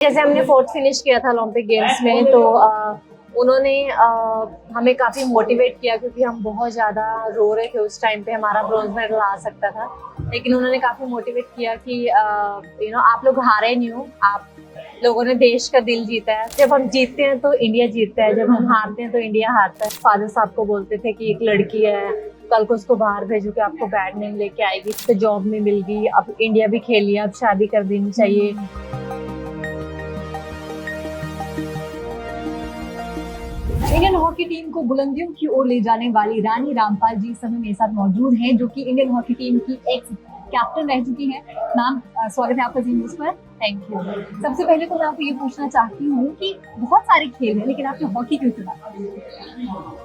जैसे हमने fourth finish किया था ओलंपिक गेम्स में, तो उन्होंने हमें काफ़ी मोटिवेट किया क्योंकि हम बहुत ज़्यादा रो रहे थे उस टाइम पे। हमारा ब्रॉन्ज मेडल आ सकता था, लेकिन उन्होंने काफ़ी मोटिवेट किया कि आप लोग हारे नहीं हो, आप लोगों ने देश का दिल जीता है। जब हम जीतते हैं तो इंडिया जीतता है, जब हम हारते हैं तो इंडिया हारता है। फादर साहब को बोलते थे कि एक लड़की है, कल को उसको बाहर भेजो कि आपको बैड नेम लेके आएगी, तो जॉब में मिल गई, अब इंडिया भी खेल लिया, अब शादी कर देनी चाहिए। इंडियन हॉकी टीम को बुलंदियों की ओर ले जाने वाली रानी रामपाल जी समय मेरे साथ मौजूद हैं, जो कि इंडियन हॉकी टीम की एक्स कैप्टन रह चुकी हैं। मैम, स्वागत है आपका जी न्यूज़ पर। Thank you. सबसे पहले तो मैं आपको ये पूछना चाहती हूँ कि बहुत सारे खेल हैं, लेकिन आपने हॉकी क्यों चुना?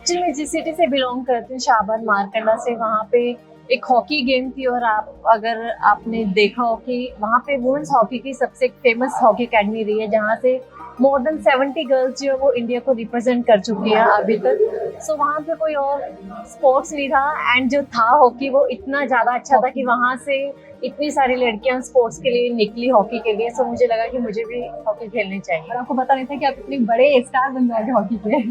जी, मैं जिस सिटी से बिलोंग करती हूँ, शाहबाद मारकंडा से, वहाँ पे एक हॉकी गेम थी। और अगर आपने देखा हो कि वहाँ पे वुमेन्स हॉकी की सबसे फेमस हॉकी अकेडमी रही है, जहाँ से मोर देन 70 गर्ल्स जो है वो इंडिया को रिप्रेजेंट कर चुकी है अभी तक। सो वहाँ पे कोई और स्पोर्ट्स नहीं था, एंड जो था हॉकी वो इतना ज़्यादा अच्छा था कि वहाँ से इतनी सारी लड़कियां स्पोर्ट्स के लिए निकली, हॉकी के लिए। सो मुझे लगा कि मुझे भी हॉकी खेलनी चाहिए। और आपको पता नहीं था कि आप इतने बड़े स्टार बन जाओगे हॉकी के?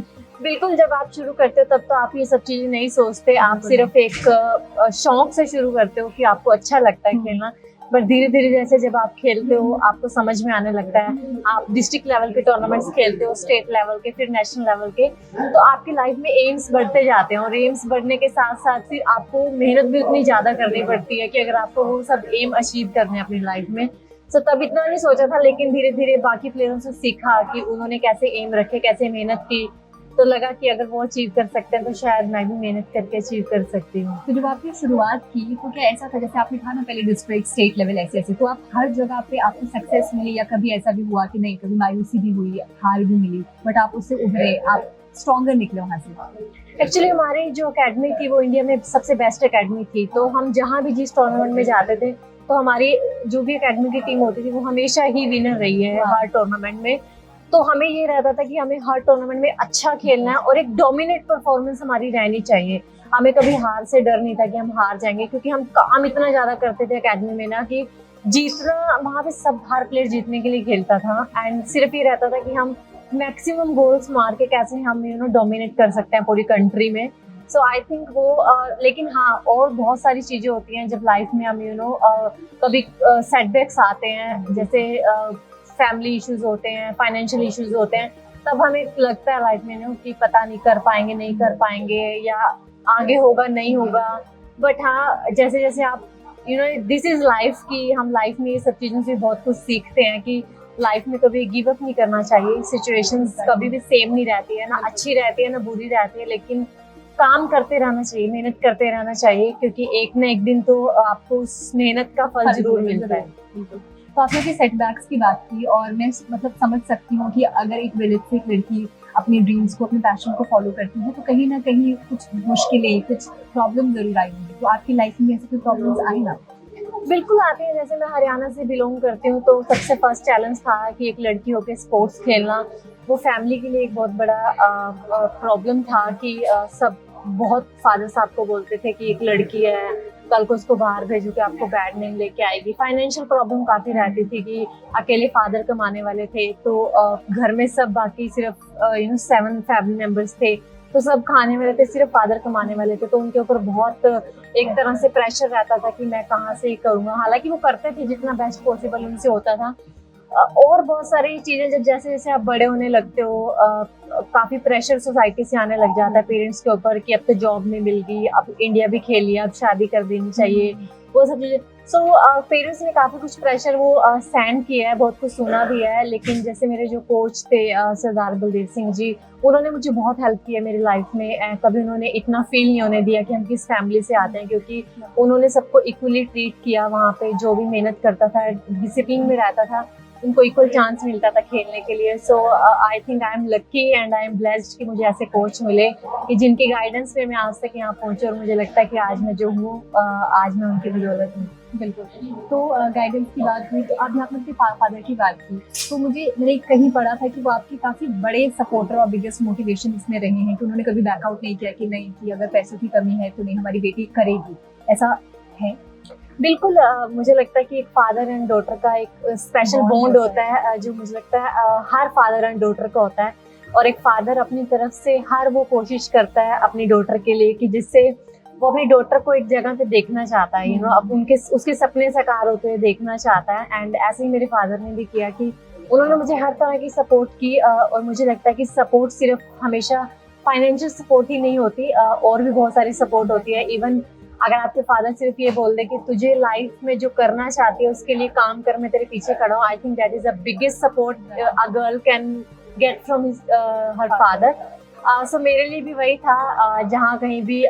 बिल्कुल, जब आप शुरू करते हो तब तो आप ये सब चीजें नहीं सोचते, आप सिर्फ एक शौक से शुरू करते हो कि आपको अच्छा लगता है खेलना। बट धीरे धीरे जैसे जब आप खेलते हो आपको समझ में आने लगता है, आप डिस्ट्रिक्ट लेवल के टूर्नामेंट्स खेलते हो, स्टेट लेवल के, फिर नेशनल लेवल के, तो आपकी लाइफ में एम्स बढ़ते जाते हैं। और एम्स बढ़ने के साथ साथ फिर आपको मेहनत भी उतनी ज्यादा करनी पड़ती है कि अगर आपको वो सब एम अचीव करने हैं अपनी लाइफ में। तो तब इतना नहीं सोचा था, लेकिन धीरे धीरे बाकी प्लेयरों से सीखा कि उन्होंने कैसे एम रखे, कैसे मेहनत की, तो लगा कि अगर वो अचीव कर सकते हैं तो शायद मैं भी मेहनत करके अचीव कर सकती हूँ। तो जब आपने शुरुआत की तो क्या ऐसा था, जैसे आपने कहा ना पहले डिस्ट्रिक्ट स्टेट लेवल ऐसे ऐसे, तो आप हर जगह पे आपको सक्सेस मिली, या कभी ऐसा भी हुआ कि नहीं, कभी मायूसी भी हुई, हार भी मिली, बट आप उससे उभरे, आप स्ट्रॉन्गर निकले वहां से? एक्चुअली हमारी जो अकेडमी थी वो इंडिया में सबसे बेस्ट अकेडमी थी, तो हम जहाँ भी जिस टूर्नामेंट में जाते थे तो हमारी जो भी अकेडमी की टीम होती थी वो हमेशा ही विनर रही है हर टूर्नामेंट में। तो हमें ये रहता था कि हमें हर टूर्नामेंट में अच्छा खेलना है और एक डोमिनेट परफॉर्मेंस हमारी रहनी चाहिए। हमें कभी हार से डर नहीं था कि हम हार जाएंगे, क्योंकि हम काम इतना ज्यादा करते थे अकेडमी में ना कि जीतना, वहाँ पे सब हर प्लेयर जीतने के लिए खेलता था। एंड सिर्फ ये रहता था कि हम मैक्सिमम गोल्स मार के कैसे हम डोमिनेट कर सकते हैं पूरी कंट्री में। सो आई थिंक वो लेकिन हाँ, और बहुत सारी चीजें होती हैं जब लाइफ में हम कभी सेटबैक्स आते हैं, जैसे फैमिली इश्यूज होते हैं, फाइनेंशियल इश्यूज होते हैं, तब हमें लगता है लाइफ में कि पता नहीं कर पाएंगे, नहीं कर पाएंगे, या आगे होगा नहीं होगा। बट हाँ, जैसे जैसे आप दिस इज लाइफ, की हम लाइफ में ये सब चीज़ों से बहुत कुछ सीखते हैं कि लाइफ में कभी गिव अप नहीं करना चाहिए। सिचुएशंस कभी भी सेम नहीं रहती है, ना अच्छी रहती है ना बुरी रहती है, लेकिन काम करते रहना चाहिए, मेहनत करते रहना चाहिए, क्योंकि एक ना एक दिन तो आपको उस मेहनत का फल जरूर मिलता है। तो आपने अपने सेटबैक्स की बात की, और मैं मतलब समझ सकती हूँ कि अगर एक रियलिस्टिक लड़की अपनी ड्रीम्स को, अपने पैशन को फॉलो करती है तो कहीं ना कहीं कुछ मुश्किलें, कुछ प्रॉब्लम जरूर आएंगी। तो आपकी लाइफ में ऐसे कोई प्रॉब्लम्स आई ना? बिल्कुल आती है। जैसे मैं हरियाणा से बिलोंग करती हूँ, तो सबसे फर्स्ट चैलेंज था कि एक लड़की होकर स्पोर्ट्स खेलना, वो फैमिली के लिए एक बहुत बड़ा प्रॉब्लम था कि सब बहुत फादर साहब को बोलते थे कि एक लड़की है, कल को उसको बाहर भेजो कि आपको बैड नेम लेके आएगी। फाइनेंशियल प्रॉब्लम काफी रहती थी कि अकेले फादर कमाने वाले थे, तो घर में सब बाकी सिर्फ 7 फैमिली मेंबर्स थे, तो सब खाने वाले थे, सिर्फ फादर कमाने वाले थे, तो उनके ऊपर बहुत एक तरह से प्रेशर रहता था कि मैं कहाँ से करूँगा। हालांकि वो करते थे जितना बेस्ट पॉसिबल उनसे होता था। और बहुत सारी चीजें जब जैसे जैसे आप बड़े होने लगते हो, काफी प्रेशर सोसाइटी से आने लग जाता है पेरेंट्स के ऊपर कि अब तो जॉब नहीं मिल गई, अब इंडिया भी खेल लिया, अब शादी कर देनी चाहिए, वो सब चीजें। सो पेरेंट्स ने काफी कुछ प्रेशर वो सहन किया है, बहुत कुछ सुना भी है। लेकिन जैसे मेरे जो कोच थे सरदार बलदेव सिंह जी, उन्होंने मुझे बहुत हेल्प की है मेरी लाइफ में। कभी उन्होंने इतना फील नहीं होने दिया कि हम किस फैमिली से आते हैं, क्योंकि उन्होंने सबको इक्वली ट्रीट किया। वहाँ पे जो भी मेहनत करता था, डिसिप्लिन में रहता था, उनको इक्वल चांस मिलता था खेलने के लिए। So I think I am lucky and I am blessed कि मुझे ऐसे कोच मिले कि जिनकी गाइडेंस पे मैं आज तक यहाँ पहुंची, और मुझे लगता है कि आज मैं जो हूँ आज मैं उनकी बदौलत हूँ। बिल्कुल। तो गाइडेंस की बात हुई, तो अभी आपने अपने फादर की बात की, तो मैंने कहीं पढ़ा था कि वो आपके काफी बड़े सपोर्टर और बिगेस्ट मोटिवेशन इसमें रहे हैं, कि उन्होंने कभी बैकआउट नहीं किया कि नहीं, कि अगर पैसों की कमी है तो नहीं, हमारी बेटी करेगी, ऐसा है? बिल्कुल मुझे लगता है कि एक फादर एंड डॉटर का एक स्पेशल Bond बॉन्ड होता होता है जो मुझे लगता है हर फादर एंड डॉटर का होता है। और एक फादर अपनी तरफ से हर वो कोशिश करता है अपनी डॉटर के लिए कि जिससे वो अपनी डॉटर को एक जगह पे देखना चाहता है, अब उनके उसके सपने साकार होते हुए देखना चाहता है। एंड ऐसे ही मेरे फादर ने भी किया कि उन्होंने मुझे हर तरह की सपोर्ट की। और मुझे लगता है कि सपोर्ट सिर्फ हमेशा फाइनेंशियल सपोर्ट ही नहीं होती, और भी बहुत सारी सपोर्ट होती है। इवन अगर आपके फादर सिर्फ ये बोल दे कि तुझे लाइफ में जो करना चाहती है उसके लिए काम कर, मैं तेरे पीछे खड़ा हूँ, I think that is the biggest support a girl can get from her father. So मेरे लिए भी वही था, जहाँ कहीं भी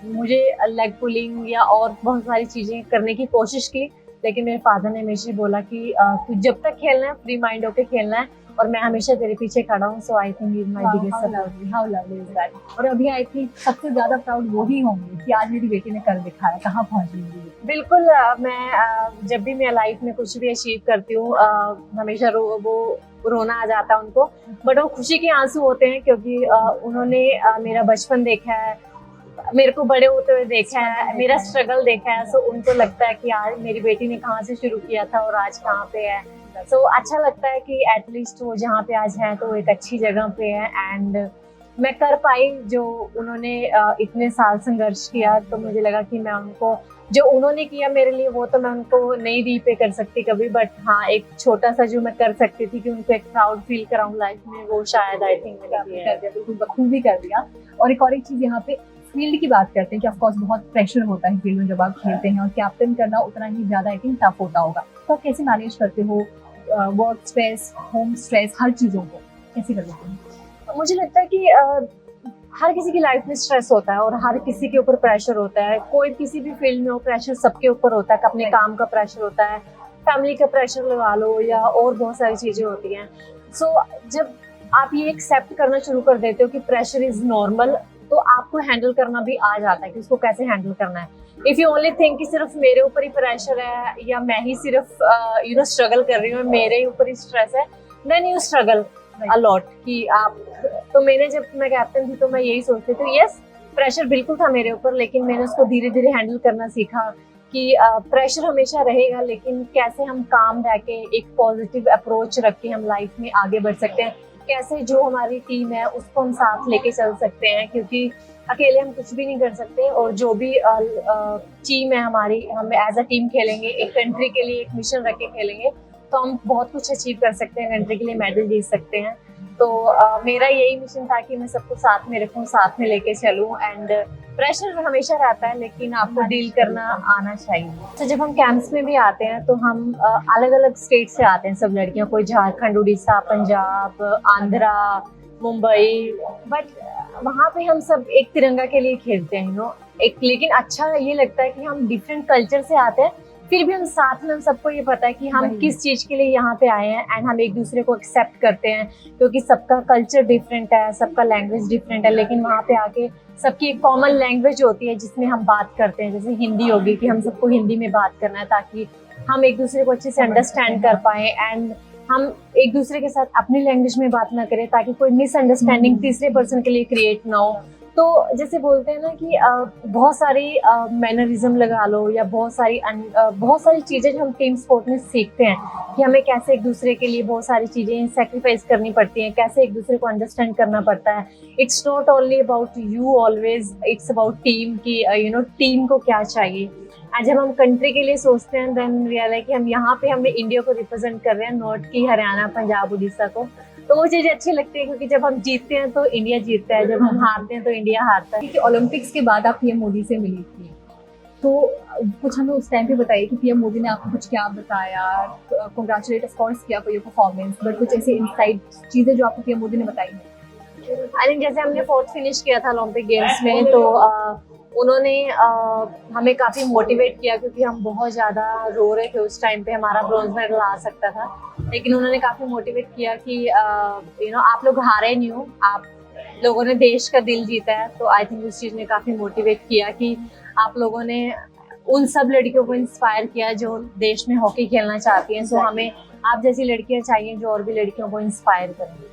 मुझे लेग पुलिंग या और बहुत सारी चीजें करने की कोशिश की, लेकिन मेरे फादर ने हमेशा ही बोला कि तू जब तक खेलना है फ्री माइंड होकर खेलना है और मैं हमेशा तेरे पीछे खड़ा हूँ। So I think is my biggest support. How lovely is that. और अभी आई थिंक सबसे ज्यादा प्राउड वो ही होंगे कि आज मेरी बेटी ने कर दिखाया, कहाँ पहुंच गई मेरी बेटी। बिल्कुल मैं जब भी मैं लाइफ में कुछ भी अचीव करती हूँ हमेशा वो रोना आ जाता है उनको, बट वो खुशी के आंसू होते हैं क्योंकि उन्होंने मेरा बचपन देखा है, मेरे को बड़े होते हुए देखा है, मेरा स्ट्रगल देखा है। सो उनको लगता है कि यार मेरी बेटी ने कहाँ से शुरू किया था और आज कहाँ पे है। सो अच्छा लगता है कि एटलीस्ट वो जहाँ पे आज है तो वो एक अच्छी जगह पे है। एंड मैं कर पाई जो उन्होंने इतने साल संघर्ष किया, तो मुझे लगा कि मैं उनको जो उन्होंने किया मेरे लिए वो तो मैं उनको नहीं रीपे कर सकती कभी, बट हाँ एक छोटा सा जो मैं कर सकती थी कि उनको एक प्राउड फील कराऊं लाइफ में, वो शायद आई थिंक मैंने किया है। कर दिया, बिल्कुल बखूबी कर दिया। और एक और एक चीज यहाँ पे फील्ड की बात करते हैं कि ऑफकोर्स बहुत प्रेशर होता है फील्ड में जब आप खेलते हैं, और कैप्टन करना उतना ही ज्यादा आई थिंक टफ होता होगा। तो आप कैसे मैनेज करते हो वर्क स्ट्रेस, होम स्ट्रेस, हर चीजों को कैसे कर लेते हैं? मुझे लगता है कि हर किसी की लाइफ में स्ट्रेस होता है और हर किसी के ऊपर प्रेशर होता है। कोई किसी भी फील्ड में हो, प्रेशर सबके ऊपर होता है। अपने काम का प्रेशर होता है, फैमिली का प्रेशर लगा लो, या और बहुत सारी चीजें होती हैं। सो जब आप ये एक्सेप्ट करना शुरू कर देते हो कि प्रेशर इज नॉर्मल, तो आपको हैंडल करना भी आ जाता है कि उसको कैसे हैंडल करना है। इफ यू ओनली थिंक कि सिर्फ मेरे ऊपर ही प्रेशर है या मैं ही सिर्फ स्ट्रगल कर रही हूँ, मेरे ऊपर ही स्ट्रेस है, then you struggle a lot कि आप। तो जब मैं कैप्टन थी तो मैं यही सोचती थी, यस प्रेशर बिल्कुल था मेरे ऊपर, लेकिन मैंने उसको धीरे धीरे हैंडल करना सीखा कि प्रेशर हमेशा रहेगा, लेकिन कैसे हम काम रह के एक पॉजिटिव अप्रोच रख के हम लाइफ में आगे बढ़ सकते हैं, कैसे जो हमारी टीम है उसको हम साथ लेके चल सकते हैं, क्योंकि अकेले हम कुछ भी नहीं कर सकते। और जो भी टीम है हमारी, हम एज अ टीम खेलेंगे, एक कंट्री के लिए एक मिशन रख के खेलेंगे, तो हम बहुत कुछ अचीव कर सकते हैं, कंट्री के लिए मेडल जीत सकते हैं। तो मेरा यही मिशन था कि मैं सबको साथ में रखूं, साथ में लेके चलूं। एंड प्रेशर हमेशा रहता है, लेकिन आपको डील करना आना चाहिए। तो जब हम कैंप्स में भी आते हैं तो हम अलग अलग स्टेट से आते हैं सब लड़कियां, कोई झारखंड, उड़ीसा, पंजाब, आंध्रा, मुंबई, बट वहाँ पे हम सब एक तिरंगा के लिए खेलते हैं एक। लेकिन अच्छा ये लगता है कि हम डिफरेंट कल्चर से आते हैं, फिर भी हम साथ में, हम सबको ये पता है कि हम किस चीज के लिए यहाँ पे आए हैं, एंड हम एक दूसरे को एक्सेप्ट करते हैं, क्योंकि सबका कल्चर डिफरेंट है, सबका लैंग्वेज डिफरेंट है, लेकिन वहाँ पे आके सबकी एक कॉमन लैंग्वेज होती है जिसमें हम बात करते हैं। जैसे हिंदी होगी कि हम सबको हिंदी में बात करना है ताकि हम एक दूसरे को अच्छे से अंडरस्टैंड कर पाए, एंड हम एक दूसरे के साथ अपनी लैंग्वेज में बात ना करें ताकि कोई मिसअंडरस्टैंडिंग तीसरे पर्सन के लिए क्रिएट ना हो। तो जैसे बोलते हैं ना कि बहुत सारी मैनरिज्म लगा लो, या बहुत सारी चीजें जो हम टीम स्पोर्ट में सीखते हैं कि हमें कैसे एक दूसरे के लिए बहुत सारी चीजें सेक्रीफाइस करनी पड़ती हैं, कैसे एक दूसरे को अंडरस्टैंड करना पड़ता है। It's not only about you always, it's about team की टीम को क्या चाहिए। आज जब हम कंट्री के लिए सोचते हैं, देन रियलाइज कि हम यहाँ पे हमें इंडिया को रिप्रेजेंट कर रहे हैं, नॉट की हरियाणा, पंजाब, उड़ीसा को। तो वो चीजें अच्छी लगती है, क्योंकि जब हम जीतते हैं तो इंडिया जीतता है, जब हम हारते हैं तो इंडिया हारता है। क्योंकि ओलंपिक्स के बाद आप पीएम मोदी से मिली थी, तो कुछ हमें उस टाइम पे बताइए कि पीएम मोदी ने आपको कुछ क्या बताया, कांग्रेचुलेट ऑफ कोर्स किया फॉर योर परफॉर्मेंस, बट कुछ ऐसे इनसाइड चीजें जो आपको पीएम मोदी ने बताई हैं? आई थिंक जैसे हमने 4th फिनिश किया था ओलंपिक गेम्स में, तो उन्होंने हमें काफी मोटिवेट किया, क्योंकि हम बहुत ज्यादा रो रहे थे उस टाइम पे, हमारा ब्रॉन्ज मेडल आ सकता था, लेकिन उन्होंने काफी मोटिवेट किया कि आप लोग हारे नहीं हो, आप लोगों ने देश का दिल जीता है। तो आई थिंक उस चीज ने काफी मोटिवेट किया कि आप लोगों ने उन सब लड़कियों को इंस्पायर किया जो देश में हॉकी खेलना चाहती हैं। सो हमें आप जैसी लड़कियां चाहिए जो और भी लड़कियों को इंस्पायर करें।